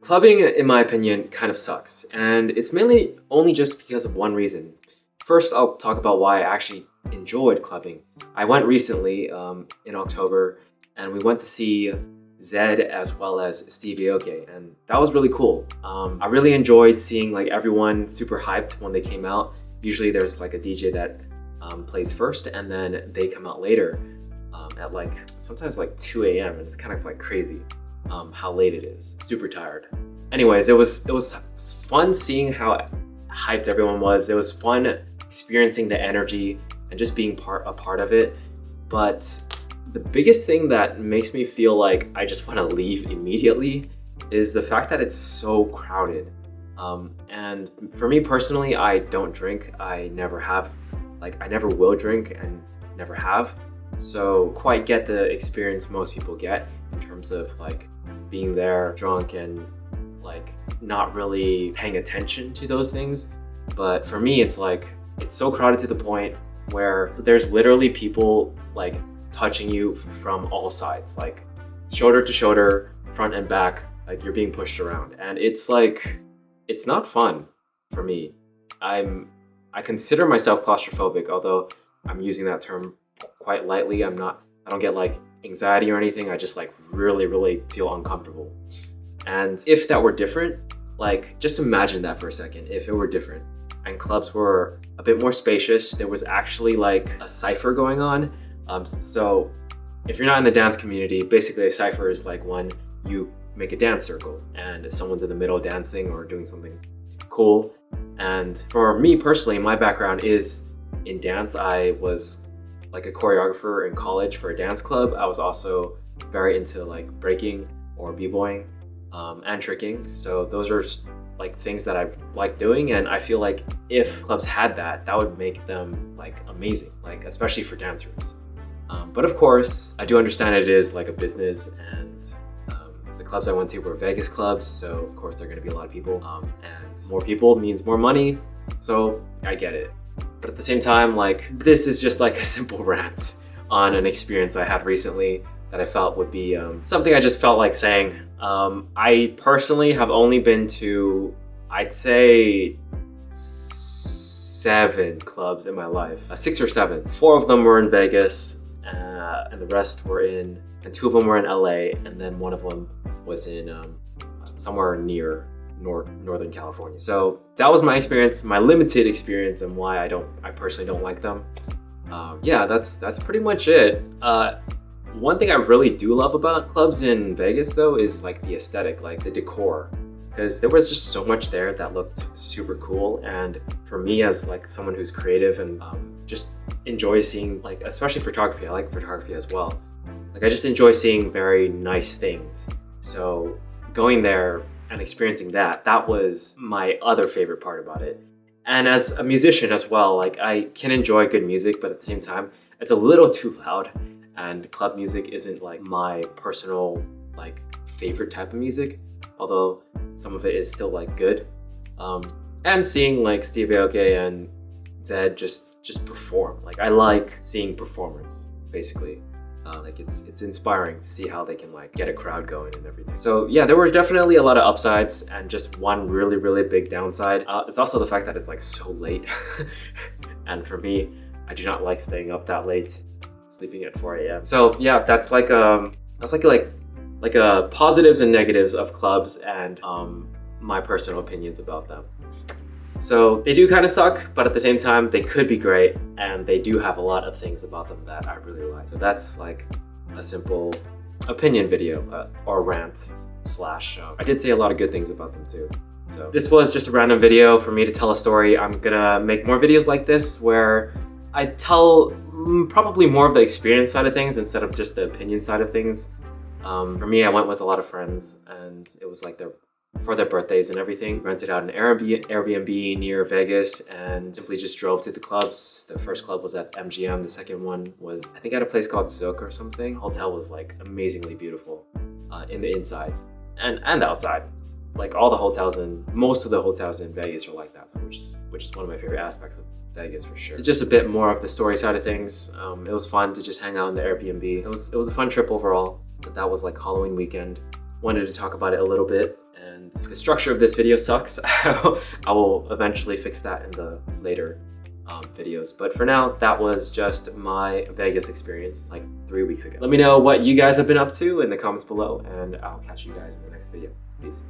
Clubbing, in my opinion, kind of sucks, and it's mainly only just because of one reason. First, I'll talk about why I actually enjoyed clubbing. I went recently in October, and we went to see Zedd as well as Steve Aoki, and that was really cool. I really enjoyed seeing like everyone super hyped when they came out. Usually there's like a DJ that plays first, and then they come out later at like sometimes like 2 a.m. and it's kind of like crazy how late it is. Super tired. Anyways, it was fun seeing how hyped everyone was. It was fun experiencing the energy and just being a part of it. But the biggest thing that makes me feel like I just want to leave immediately is the fact that it's so crowded. And for me personally, I don't drink. I never have. Like, I never will drink and never have. So quite get the experience most people get in terms of like being there drunk and like not really paying attention to those things. But for me, it's like, it's so crowded to the point where there's literally people like touching you from all sides, like shoulder to shoulder, front and back, like you're being pushed around. And it's like, it's not fun for me. I consider myself claustrophobic, although I'm using that term quite lightly. I don't get like anxiety or anything. I just like really feel uncomfortable. And if that were different, like just imagine that for a second, if it were different and clubs were a bit more spacious, there was actually like a cypher going on. So if you're not in the dance community, basically a cypher is like when you make a dance circle and if someone's in the middle dancing or doing something cool. And for me personally, my background is in dance. I was like a choreographer in college for a dance club. I was also very into like breaking or b-boying and tricking. So those are like things that I like doing, and I feel like if clubs had that, that would make them like amazing, like especially for dancers. But of course, I do understand it is like a business, and the clubs I went to were Vegas clubs, so of course there are going to be a lot of people, and more people means more money, so I get it. But at the same time, like this is just like a simple rant on an experience I had recently that I felt would be something I just felt like saying. I personally have only been to, I'd say, 7 clubs in my life, 6 or 7. 4 of them were in Vegas, and the rest were and 2 of them were in LA, and then 1 of them was in somewhere near Northern California. So that was my experience, my limited experience, and why I personally don't like them. Yeah, that's pretty much it. One thing I really do love about clubs in Vegas though is like the aesthetic, like the decor, because there was just so much there that looked super cool. And for me as like someone who's creative and just enjoy seeing, like especially photography, I like photography as well. Like I just enjoy seeing very nice things. So going there and experiencing that was my other favorite part about it. And as a musician as well, like I can enjoy good music, but at the same time, it's a little too loud. And club music isn't like my personal like favorite type of music, although some of it is still like good. And seeing like Steve Aoki and Zedd just perform. Like I like seeing performers, basically. Like it's inspiring to see how they can like get a crowd going and everything. So yeah, there were definitely a lot of upsides and just one really big downside. It's also the fact that it's like so late. And for me, I do not like staying up that late, sleeping at 4 a.m. So yeah, that's like positives and negatives of clubs and my personal opinions about them. So they do kind of suck, but at the same time, they could be great, and they do have a lot of things about them that I really like. So that's like a simple opinion video or rant slash. I did say a lot of good things about them too. So this was just a random video for me to tell a story. I'm gonna make more videos like this where I tell probably more of the experience side of things instead of just the opinion side of things. For me, I went with a lot of friends, and it was like for their birthdays and everything. Rented out an Airbnb near Vegas and simply just drove to the clubs. The first club was at MGM. The second one was, I think, at a place called Zouk or something. The hotel was like amazingly beautiful in the inside and outside. Like all the hotels most of the hotels in Vegas are like that, so which is one of my favorite aspects of Vegas for sure. Just a bit more of the story side of things. It was fun to just hang out in the Airbnb. It was a fun trip overall. But that was like Halloween weekend. Wanted to talk about it a little bit, and the structure of this video sucks. I will eventually fix that in the later videos. But for now, that was just my Vegas experience like 3 weeks ago. Let me know what you guys have been up to in the comments below, and I'll catch you guys in the next video. Peace.